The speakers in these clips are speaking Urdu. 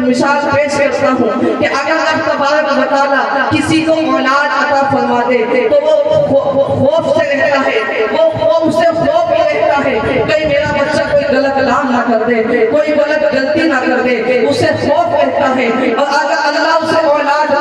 مثال پیش کرتا ہوں کہ اگر اللہ تبارک و تعالیٰ کسی کو اولاد عطا فرما دے تو وہ خوف سے رہتا ہے، وہ اسے خوف ہی رہتا ہے کہ میرا بچہ کوئی غلط کام نہ کر دے، کوئی غلط غلطی نہ کر دے، اسے خوف رہتا ہے۔ اور اگر اللہ اسے اولاد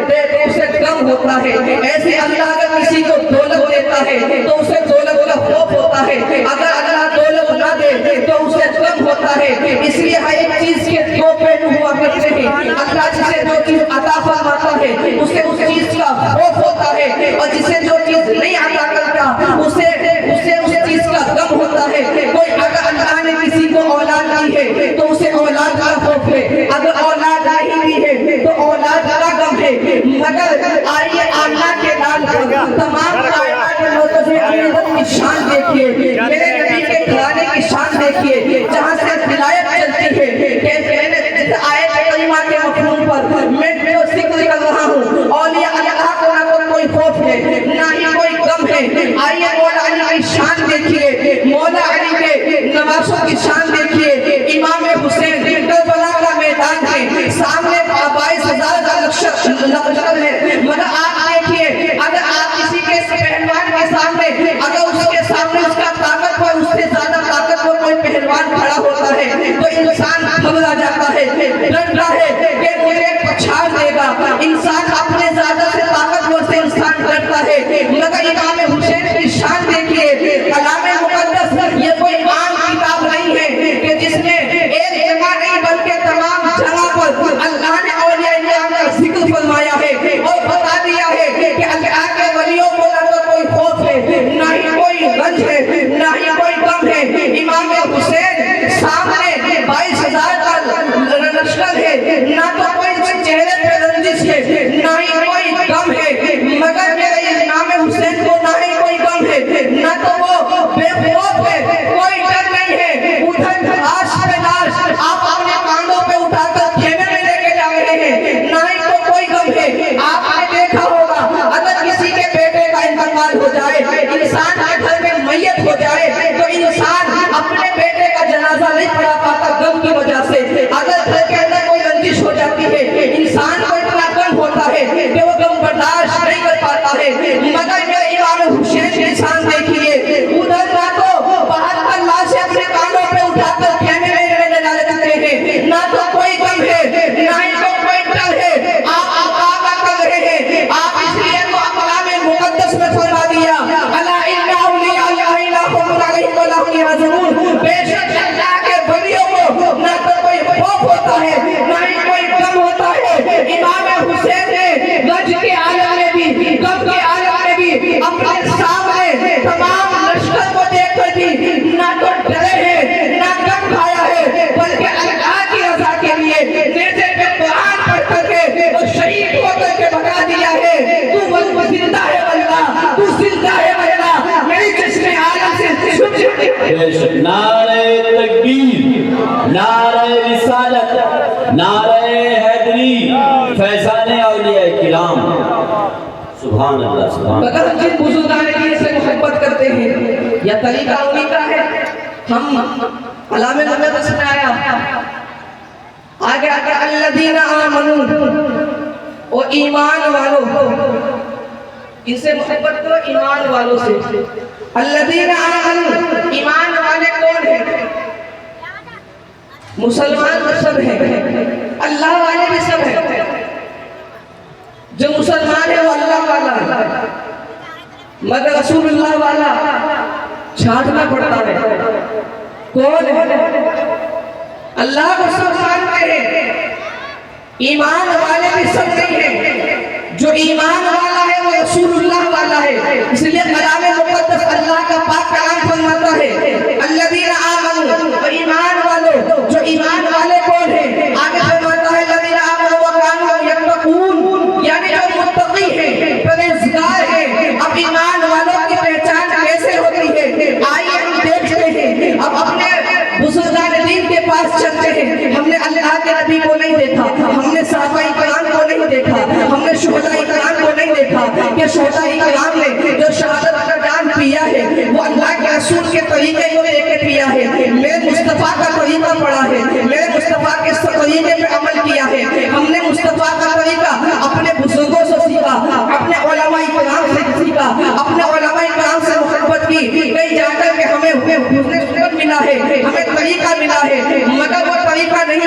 دے تو اسے غم ہوتا ہے۔ ایسے اللہ اگر کسی کو دولت دیتا ہے تو اسے دولت کا خوف ہوتا ہے، اگر اللہ دولت نہ دے تو اسے غم ہوتا ہے۔ اس لیے ہر ایک چیز کے دو پہلو ہوا کرتے ہیں۔ اللہ جسے جو چیز عطا فرماتا ہے اسے اس چیز کا خوف ہوتا ہے، اور جسے جو چیز نہیں عطا کرتا اسے اس چیز کا غم ہوتا ہے۔ کوئی اگر اللہ نے کسی کو اولاد دی ہے تو اسے اولاد کا خوف ہے، اگر اولاد نہیں دی ہے تو اولاد کا غم ہے۔ مگر آئیے اللہ کے نام پر تمام کائنات کے لوگوں کی شان دیکھیے، میرے نبی کے گھرانے کی شان دیکھیے، جہاں سے ولایت چلتی ہے کہ میں نے آیت کریمہ کے مفہوم پر میں جو ذکر کر رہا ہوں، اولیاء اللہ کو نہ کوئی خوف ہے نہ ہی کوئی غم ہے۔ آئیے مولا علی کی شان دیکھیے، مولا علی کے نواسوں کی شان دیکھیے۔ امام حسین کربلا کا میدان ہے، سامنے 22,000 کا لشکر ہے، مگر آپ دیکھیے اگر آپ کسی کے پہلوان کے سامنے اگر اس کے سامنے اس کا طاقت پر اس سے زیادہ طاقت پر کوئی پہلوان کھڑا ہوتا ہے تو انسان گھبرا جاتا ہے، ڈرتا ہے کہ مجھے پچھاڑ دے گا۔ انسان اپنے زیادہ سے طاقتور سے انسان ڈرتا ہے، مگر امام حسین کی شان دیکھیے۔ کلام مقدس یہ کوئی عام کتاب نہیں ہے کہ جس نے ایک جگہ نہیں بلکہ تمام جگہ پر اللہ نے اولیاء کرام کا ذکر فرمایا ہے اور بتا دیا ہے کہ اللہ کے ولیوں کو نہ تو کوئی خوف ہے نہ ہی کوئی رنج ہے نہ ہی کوئی غم ہے۔ امام حسین سامنے 22,000 کا لشکر ہے، نہ تو کوئی چہرے پہ رنجش ہے نہ ہی کوئی غم ہے، مگر میرے امام حسین کو نہ ہی کوئی غم ہے نہ تو وہ بے خوف ہے، کوئی ڈر نہیں ہے۔ ادھر لاش پہ لاش آپ اپنے کاندھوں پہ اٹھا کر خیمے میں لے کے جا رہے ہیں، نہ ہی تو کوئی غم ہے۔ آپ نے دیکھا ہوگا اگر کسی کے بیٹے کا انتقال ہو جائے، انسان کے گھر میں میت ہو جائے تو انسان اپنے بیٹے کا جنازہ نہیں پڑھا پاتا غم کی وجہ سے۔ اگر گھر کے اندر کوئی رنجش ہو جاتی ہے انسان کو اتنا غم ہوتا ہے کہ وہ غم برداشت نہیں کر پاتا ہے، مگر میرے امام حسین کی شان دیکھیے۔ ادھر نہ تو 72 لاشیں اپنے کانوں پہ اٹھا کر خیمے میں لے جاتے ہیں، نہ تو کوئی غم ہے نہ ہی تو کوئی ڈر ہے۔ آپ مقابلہ کر رہے ہیں، آپ اس لیے تو کلام مقدس میں فرما دیا الا ان اولیاء اللہ لا خوف علیہم ولا هم يحزنون، بے شک اللہ کے ولیوں کو نہ تو کوئی خوف ہوتا ہے نہ ہی کوئی غم ہوتا ہے۔ امام حسین نے غج کے عالم میں بھی غم کے عالم میں بھی اپنے سامنے تمام لشکر کو دیکھ کر بھی نہ تو ڈرے ہیں نہ غم کھایا ہے، بلکہ اللہ کی رضا کے لیے نیزے پہ قرآن پڑھ کر کے اور شہید ہو کر کے بتا دیا ہے تو زندہ ہے اللہ، تو زندہ ہے اللہ، میری جسم عالم سے چھپ نعرہ تکبیر، نعرہ رسالت، نعرہ حیدری، فیضان اولیاء کرام۔ سبحان اللہ سبحان اللہ۔ اگر ہم جن بزرگان دین سے محبت کرتے ہیں یا طریقہ انہی کا ہے، ہم کلام مقدس میں آیا آگے الذین آمنوا، وہ ایمان والوں، ان سے محبت کرو ایمان والوں سے۔ الذین آمنوا، ایمان والے کون ہیں؟ مسلمان تو سب ہیں، اللہ والے بھی سب ہیں۔ جو مسلمان ہے وہ اللہ والا ہے، مگر رسول اللہ والا چھانٹنا پڑتا ہے۔ کون ہے؟ اللہ کو سب مانتے ہیں، ایمان والے بھی سب نہیں ہیں۔ جو ایمان والا ہے وہ رسول اللہ والا ہے، اس لیے کلام مقدس اللہ کا پاک کلام فرماتا ہے الذین آمنوا، ایمان والوں۔ جو ایمان والے کون ہیں؟ آگے فرماتا ہے الذین آمنوا وکانوا یتقون، یعنی جو متقی ہیں، پرہیزگار ہیں۔ اب ایمان والوں کی پہچان کیسے ہوتی ہے؟ آئیے ہم دیکھتے ہیں، اب اپنے بزرگان دین کے پاس چلتے ہیں۔ ہم نے اللہ کے نبی کو نہیں دیکھا، ہم نے صحابہ کرام کو نہیں دیکھا، ہم نے شہداء کرام کو نہیں دیکھا کہ شہداء کرام نے جو شہادت کا جام پیا ہے وہ اللہ کے رسول کے طریقے کو لے کے پیا ہے، میرے مصطفیٰ کا طریقہ پڑا ہے، میرے مصطفیٰ کے طریقے پہ عمل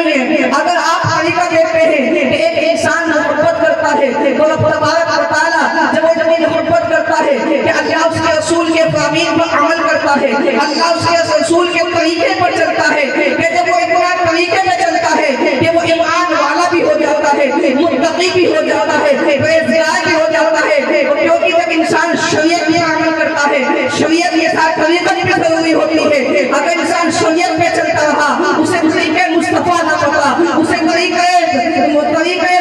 نہیں ہے. اگر آپ طریقہ دیکھتے ہیں کہ ایک انسان محبت کرتا ہے تو اللہ تبارک و تعالیٰ جب وہ محبت کرتا ہے کہ اللہ اس کے رسول کے فرامین پر عمل کرتا ہے, اللہ اس کے رسول کے طریقے پر چلتا ہے, کہ جب وہ اتنا طریقے میں چلتا ہے کہ وہ ایمان والا بھی ہو جاتا ہے, متقی بھی ہو جاتا ہے, پرہیزگار بھی ہو جاتا ہے. کیونکہ جب انسان شریعت میں عمل کرتا ہے, شریعت کے ساتھ طریقت بھی ضروری ہوتی ہے. اگر انسان شریعت میں چلتا رہا, اسے طریقے مصطفیٰ نہ پتا, اسے طریقے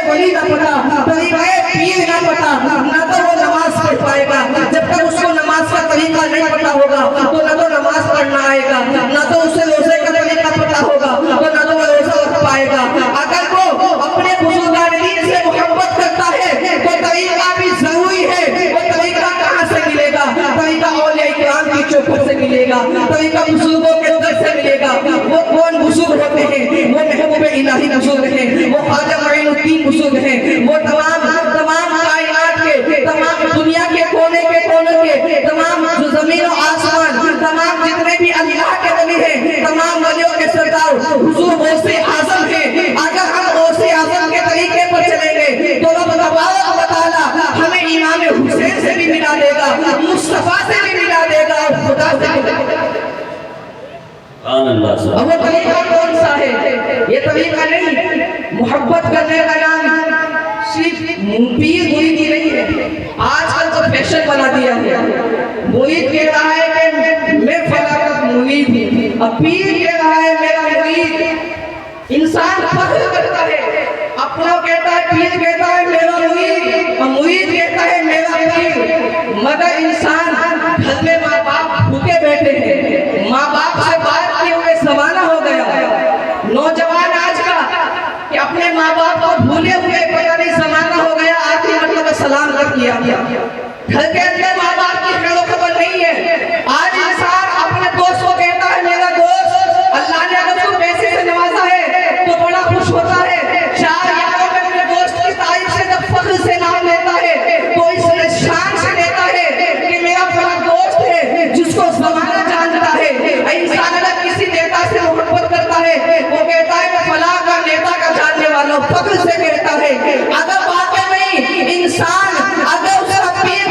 ولی نہ پتا, طریقے پیر نہ پتا, نہ تو وہ نماز پڑھ پائے گا. جب تک اس کو نماز کا طریقہ نہیں پتا ہوگا تو نہ تو نماز پڑھنا آئے گا, نہ تو اسے روزے کا طریقہ پتا ہوگا تو نہ تو وہ روزہ رکھ پائے گا. اگر وہ اپنے بزرگان دین سے محبت کرتا ہے تو طریقہ بھی ضروری ہے. وہ طریقہ کہاں سے ملے گا؟ طریقہ اولیاء کرام کی چوکھٹ سے ملے گا, طریقہ بزرگوں کے در سے ملے گا. وہ کون بزرگ ہوتے ہیں؟ وہ محبوب الہی بزرگ ہیں, وہ خواجہ معین الدین بزرگ ہیں, وہ تمام کائنات کے, تمام دنیا کے کونے کے, تمام زمین و آسمان, تمام جتنے بھی اللہ کے ولی ہیں, تمام ولیوں کے سردار حضور غوث اعظم ہیں. اگر ہم غوث اعظم کے طریقے پر چلیں گے تو رب تبارک و تعالی ہمیں امام حسین سے بھی ملا دے گا, مصطفیٰ سے بھی ملا دے گا, اور خدا سے بھی ملا دے گا. اب وہ طریقہ کون سا ہے؟ یہ طریقہ نہیں, محبت کرنے کا نام صرف پیر مریدی نہیں ہے. آج کل تو فیشن بنا دیا ہے. مرید کہہ رہا ہے کہ میں فلاں کا مرید ہوں, اب پیر کہہ رہا ہے میرا مرید. انسان فخر کرتا ہے, اپنا کہتا ہے, پیر کہتا ہے میرا مرید, اور مرید کہتا ہے میرا پیر. مگر انسان گھر میں ماں باپ بھوکے بیٹھے ہیں, ماں باپ سے بات کیے ہوئے زمانہ ہو گیا. نوجوان آج کا کہ اپنے ماں باپ کو بھولے ہوئے پتہ نہیں زمانہ ہو گیا, آخری مرتبہ سلام کر کیا. گھر کے اندر ماں باپ کی خیر و خبر نہیں ہے. آج انسان اپنے دوست کو کہتا ہے میرا دوست, اللہ نے اگر اس کو پیسے سے نوازا ہے تو بڑا خوش ہوتا ہے. چار یاروں میں اپنے دوست کی تعریف سے جب فخر سے نام لیتا ہے تو اس شان سے لیتا ہے کہ میرا فلاں دوست ہے جس کو زمانہ جانتا ہے. انسان اگر کسی نیتا سے محبت کرتا ہے وہ کہتا ہے کہ فلاں کا نیتا کا جاننے والا, فخر سے کہتا ہے. اگر واقعی میں انسان اگر اس کا پیر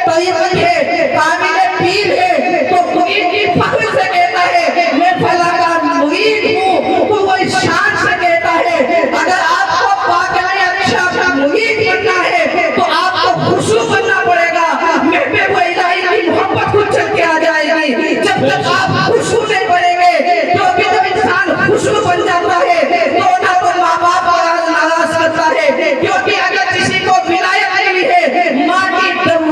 طریقت ہے, قابل پیر ہے, تو مرید کی فخر سے کہتا ہے میں فلاں کا مرید ہوں, تو وہ اس شان سے کہتا ہے. اگر آپ کو واقعی اچھا مرید بننا ہے تو آپ کو خوشو بننا پڑے گا. محبوب الہی کی محبت کو چل کے آ جائے گی. جب تک آپ خوشو نہیں بنیں گے, کیونکہ جب انسان خوشو بن جاتا ہے تو نہ تو ماں باپ ناراض کرتا ہے, کیونکہ اگر کسی کو ولایت ملی ہے ماں کی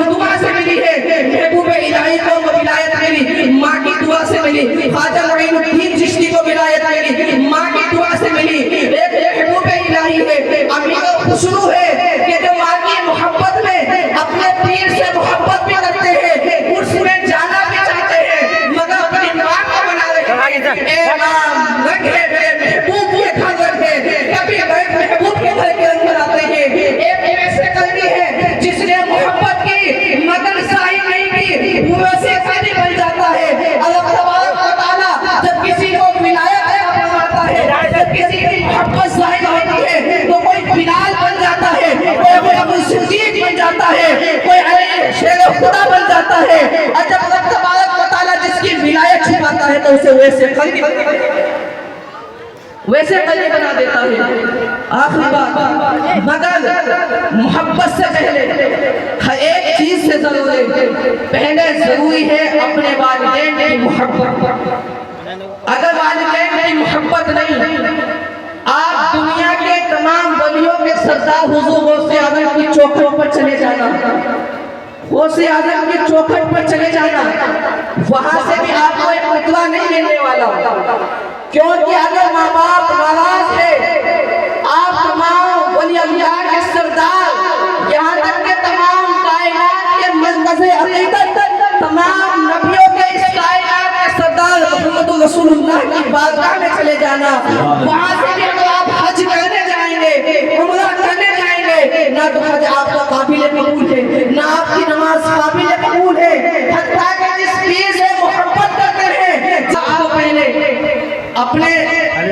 دعا سے ملی ہے, محبوب الہی کو ولایت ملی ماں کی دعا سے ملی, خواجہ معین الدین چشتی کو ولایت ملی ماں کی دعا سے ملی. ایک محبوب الہی ہے, امیر خسرو ہے کہ جو ماں کی محبت میں اپنے پیر سے محبت بھی کرتے ہیں, اس میں جانا بھی چاہتے ہیں, مگر اپنی ماں کو بنا رہے ہیں. اے ماں رکھے میرے محبوب کے گھر رکھے, کبھی محبوب کے گھر کے اندر آتے ہیں. ایک ایسے کرنی ہے جس نے محبت کی مگر ظاہر نہیں کی, وہ ویسے قیدی بن جاتا ہے. اللہ تبارک و تعالیٰ جب کسی کو ولایت فرماتا ہے, جب کسی کی محبت ظاہر ہوتی ہے تو کوئی بلال بن جاتا ہے, کوئی ابو صدیق بن جاتا ہے, کوئی علی شیر خدا بن جاتا ہے. اور جب اللہ تبارک و تعالیٰ جس کی ولایت چھپاتا ہے تو اسے ویسے قیدی بنا دیتا ہے. آخری بات, مگر محبت سے پہلے ہر ایک چیز سے پہلے ضروری ہے اپنے والدین کی محبت. اگر والدین کی محبت نہیں, آپ دنیا کے تمام ولیوں کے سردار حضور غوث اعظم کی چوکھٹ پر چلے جانا, غوث اعظم کی چوکھٹ پر چلے جانا, وہاں سے بھی آپ کو ایک فتویٰ نہیں ملنے والا. کیونکہ اگر ماں باپ ناراض ہے, آپ تمام ولی اللہ کے سردار, یہاں تک کہ تمام کائنات کے مرکز عقیدت, تمام نبیوں کے اس کائنات کے سردار محمد رسول اللہ کی بارگاہ میں چلے جانا, وہاں سے بھی اگر آپ حج کرنے جائیں گے, عمرہ کرنے جائیں گے, نہ تو حج آپ کا قابل قبول ہے, نہ آپ کی نماز قابل قبول ہے. حتیٰ کہ جس پیر سے محبت کرتے ہیں, آپ کو پہلے اپنے